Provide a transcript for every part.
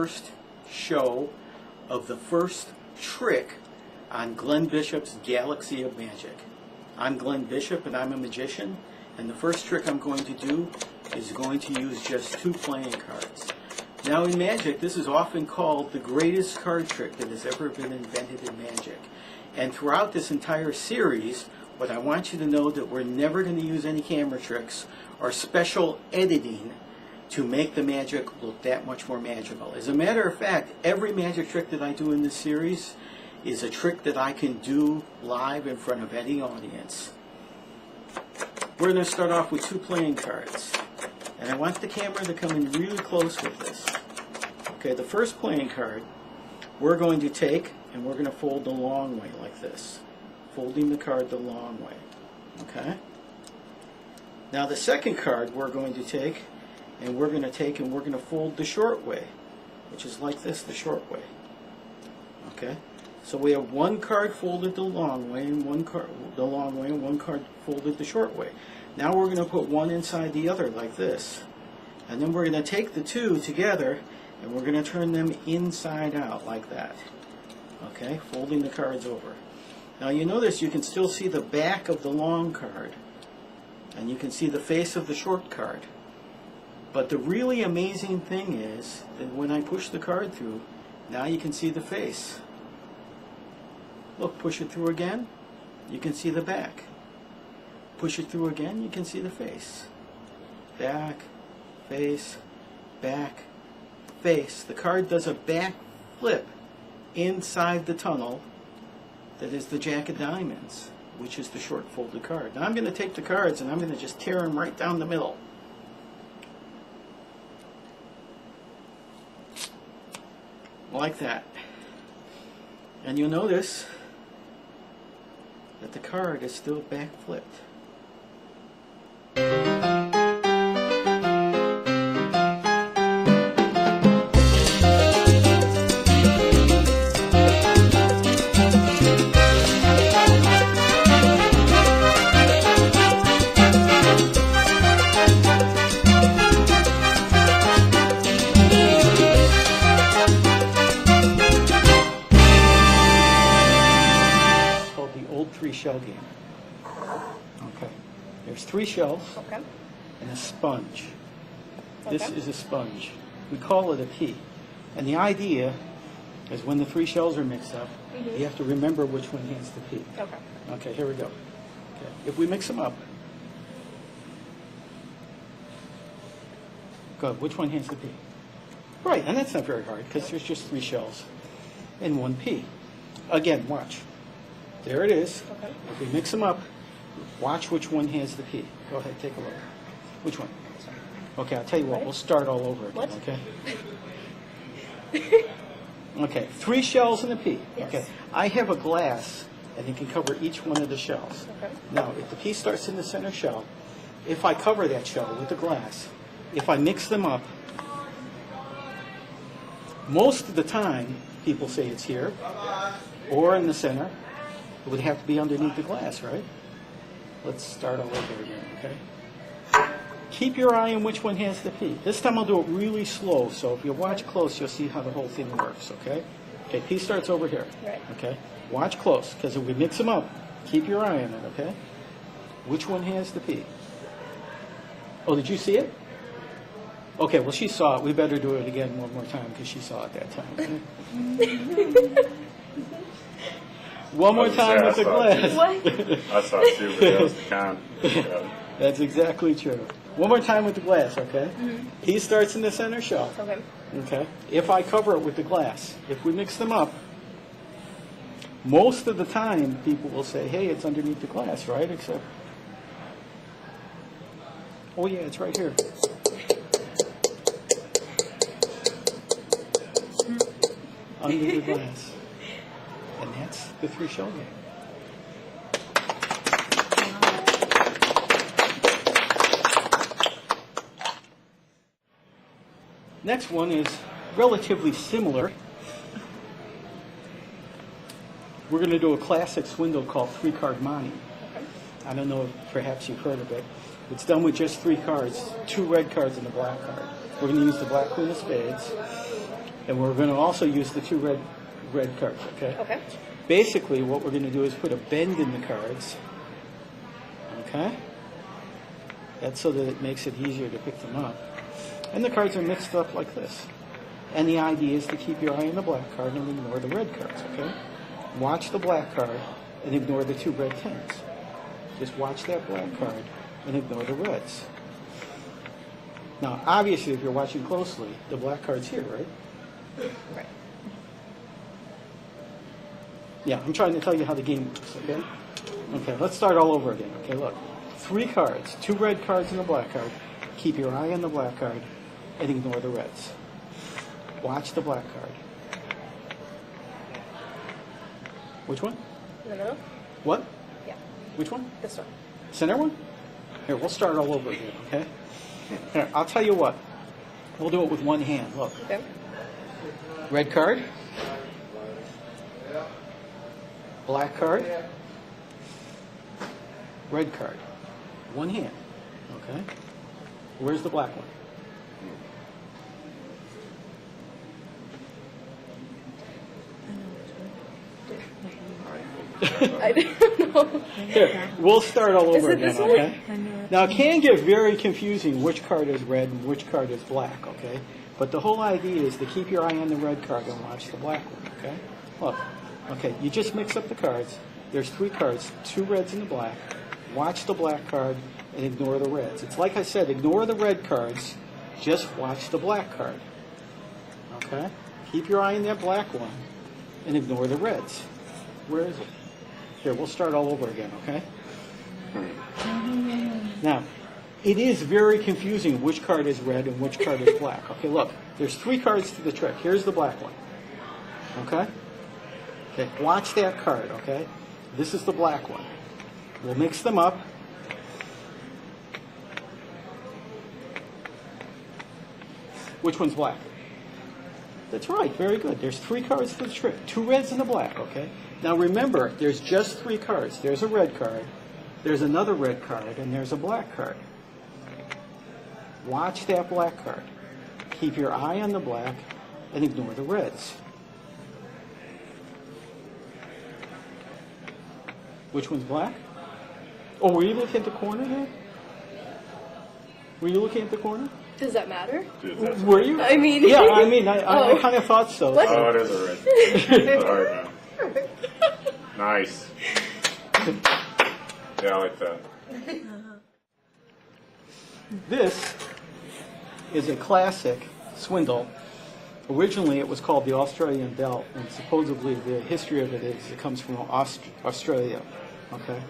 first show of the first trick on Glenn Bishop's Galaxy of Magic. I'm Glenn Bishop and I'm a magician, and the first trick I'm going to do is going to use just 2 playing cards. Now in magic, this is often called the greatest card trick that has ever been invented in magic. And throughout this entire series, what I want you to know that we're never going to use any camera tricks or special editing to make the magic look that much more magical. As a matter of fact, every magic trick that I do in this series is a trick that I can do live in front of any audience. We're going to start off with 2 playing cards. And I want the camera to come in really close with this. Okay, the first playing card we're going to take and we're going to fold the long way like this. Folding the card the long way. Okay? Now the second card we're going to take and we're going to fold the short way, which is like this, the short way. Okay? So we have 1 card folded the long way and 1 card folded the short way. Now we're going to put one inside the other like this. And then we're going to take the 2 together and we're going to turn them inside out like that. Okay? Folding the cards over. Now you notice you can still see the back of the long card. And you can see the face of the short card. But the really amazing thing is that when I push the card through, now you can see the face. Look, push it through again, you can see the back. Push it through again, you can see the face. Back, face, back, face. The card does a back flip inside the tunnel that is the Jack of Diamonds, which is the short folded card. Now I'm going to take the cards and I'm going to just tear them right down the middle. Like that. And you'll notice that the card is still back flipped. Shell game. Okay. There's 3 shells and a sponge. This is a sponge. We call it a pea. And the idea is when the 3 shells are mixed up, you have to remember which one has the pea. Okay. Okay, here we go. Okay. If we mix them up, good. Which one has the pea? Right, and that's not very hard because there's just 3 shells and 1 pea. Again, watch. There it is. Okay. If we mix them up, watch which one has the pea. Go ahead, take a look. Which one? Okay, I'll tell you what, we'll start all over again, okay? Okay, 3 shells and a pea. Yes. Okay, I have a glass, and it can cover each one of the shells. Okay. Now, if the pea starts in the center shell, if I cover that shell with the glass, if I mix them up, most of the time, people say it's here, or in the center. It would have to be underneath the glass, right? Let's start all over again, okay? Keep your eye on which one has the pea. This time I'll do it really slow, so if you watch close, you'll see how the whole thing works, okay? Okay, pea starts over here, okay? Watch close, because if we mix them up, keep your eye on it, okay? Which one has the pea? Oh, did you see it? Okay, well, she saw it. We better do it again one more time, because she saw it that time, okay? One more time with the glass. I saw it too, but that was the con. That's exactly true. One more time with the glass, okay? He starts in the center shell. Okay. Okay. If I cover it with the glass, if we mix them up, most of the time people will say, hey, it's underneath the glass, right? Except, oh yeah, it's right here. Under the glass. And that's the 3 shell game. Next one is relatively similar. We're going to do a classic swindle called 3-card monte. I don't know if perhaps you've heard of it. It's done with just 3 cards, 2 red cards and a black card. We're going to use the black queen of spades. And we're going to also use the two red cards, okay? Okay. Basically, what we're going to do is put a bend in the cards, okay? That's so that it makes it easier to pick them up. And the cards are mixed up like this. And the idea is to keep your eye on the black card and ignore the red cards, okay? Watch the black card and ignore the two red tens. Just watch that black card and ignore the reds. Now, obviously, if you're watching closely, the black card's here, right? Right. Yeah, I'm trying to tell you how the game works, okay? Okay, let's start all over again. Okay, look. 3 cards, 2 red cards and a black card. Keep your eye on the black card and ignore the reds. Watch the black card. Which one? In the middle? What? Yeah. Which one? This one. Center one? Here, we'll start all over again, okay? Here, I'll tell you what. We'll do it with one hand. Look. Okay. Red card. Black card. Red card. One hand. Okay? Where's the black one? I don't know. Here, we'll start all over Is it again, this one? okay? Now, it can get very confusing which card is red and which card is black, okay? But the whole idea is to keep your eye on the red card and watch the black one, okay? Look, okay, you just mix up the cards. There's 3 cards, 2 reds and a black. Watch the black card and ignore the reds. It's like I said, ignore the red cards, just watch the black card, okay? Keep your eye on that black one and ignore the reds. Where is it? Here, we'll start all over again, okay? Now, it is very confusing which card is red and which card is black. Okay, look, there's 3 cards to the trick. Here's the black one, okay? Okay, watch that card, okay? This is the black one. We'll mix them up. Which one's black? That's right, very good. There's 3 cards to the trick. 2 reds and a black, okay? Now remember, there's just 3 cards. There's a red card, there's another red card, and there's a black card. Watch that black card. Keep your eye on the black and ignore the reds. Which one's black? Oh, were you looking at the corner there? Were you looking at the corner? Does that matter? Dude, that's Were you? I mean... Yeah, I mean, I Oh. kind of thought so. What? Oh, it is a red. That's hard now. Nice. Yeah, I like that. This is a classic swindle. Originally, it was called the Australian Belt, and supposedly the history of it is it comes from Australia. Okay.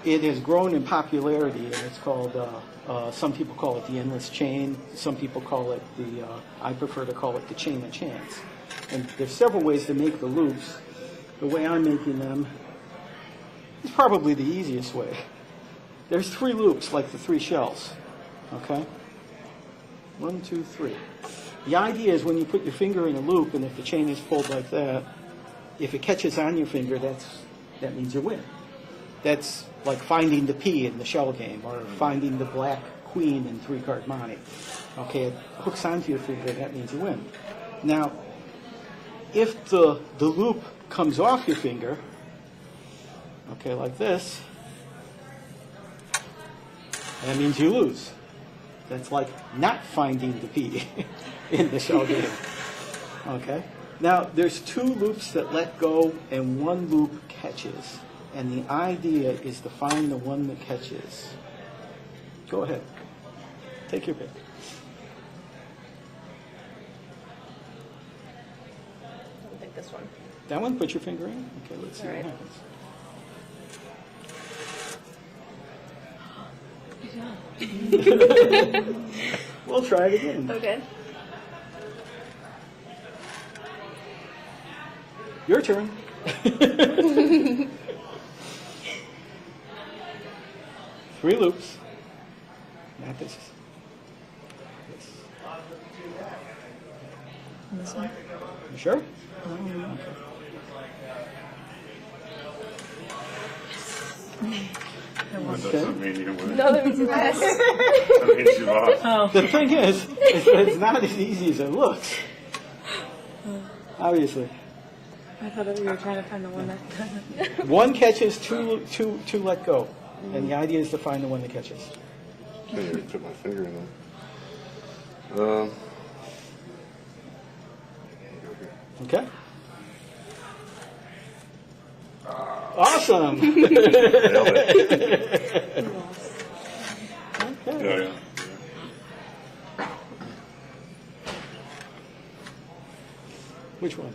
It has grown in popularity, and it's called. Some people call it the endless chain. Some people call it the. I prefer to call it the chain of chance. And there's several ways to make the loops. The way I'm making them is probably the easiest way. There's 3 loops, like the 3 shells. Okay? 1, 2, 3. The idea is when you put your finger in a loop, and if the chain is pulled like that, if it catches on your finger, that means you win. That's like finding the P in the shell game, or finding the black queen in 3-card Monte. Okay, it hooks onto your finger, that means you win. Now, if the loop comes off your finger, okay, like this, that means you lose. That's like not finding the P in the shell game. Okay? Now, there's 2 loops that let go and 1 loop catches. And the idea is to find the one that catches. Go ahead. Take your pick. I think this one. That one? Put your finger in? Okay, let's see All right. what happens. We'll try it again. Okay. Your turn. Three loops. Not this. This. This one? You sure? Oh. That doesn't mean you win. No, that means you lost. That means you lost. The thing is that it's not as easy as it looks. Obviously. I thought that we were trying to find the one that. One catches, two let go. And the idea is to find the one that catches. Can't even put my finger in there. Okay? Awesome! Nailed it. Yeah, Okay. yeah. Which one?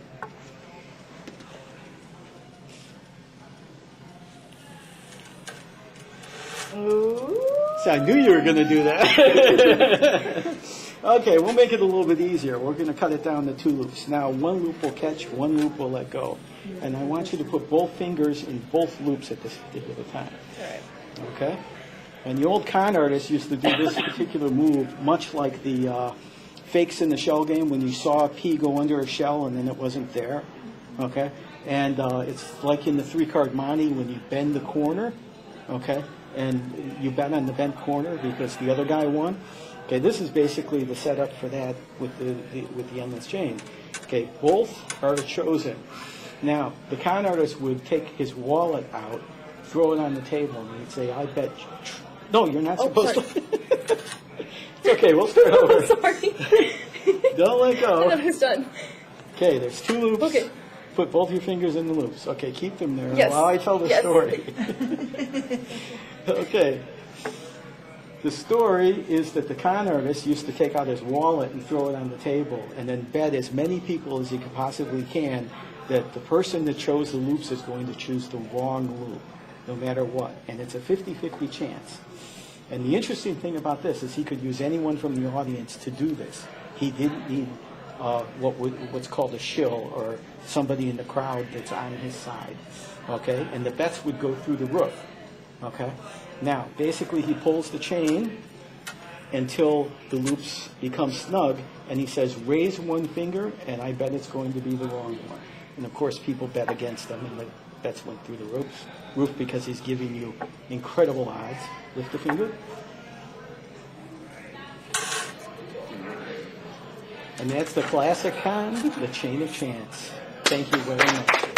See, I knew you were going to do that. Okay, we'll make it a little bit easier. We're going to cut it down to 2 loops. Now, 1 loop will catch, 1 loop will let go. And I want you to put both fingers in both loops at this particular time. Okay? And the old con artists used to do this particular move, much like the fakes in the shell game, when you saw a pea go under a shell and then it wasn't there. Okay? And it's like in the 3-card Monte when you bend the corner. Okay? And you bet on the bent corner because the other guy won. Okay, this is basically the setup for that with the endless chain. Okay, both are chosen. Now, the con artist would take his wallet out, throw it on the table, and he'd say, "I bet." No, you're not supposed to. It's okay, we'll start over. Sorry. Don't let I go. thought I was done. Okay, there's 2 loops. Okay. Put both your fingers in the loops. Okay, keep them there Yes. while I tell the Yes. story. Okay. The story is that the con artist used to take out his wallet and throw it on the table and then bet as many people as he could possibly can that the person that chose the loops is going to choose the wrong loop, no matter what. And it's a 50-50 chance. And the interesting thing about this is he could use anyone from the audience to do this. He didn't need what's called a shill or somebody in the crowd that's on his side. Okay? And the bets would go through the roof. Okay? Now, basically, he pulls the chain until the loops become snug, and he says, raise 1 finger, and I bet it's going to be the wrong one. And, of course, people bet against him, and the bets went through the roof because he's giving you incredible odds. Lift the finger. And that's the classic con, the chain of chance. Thank you very much.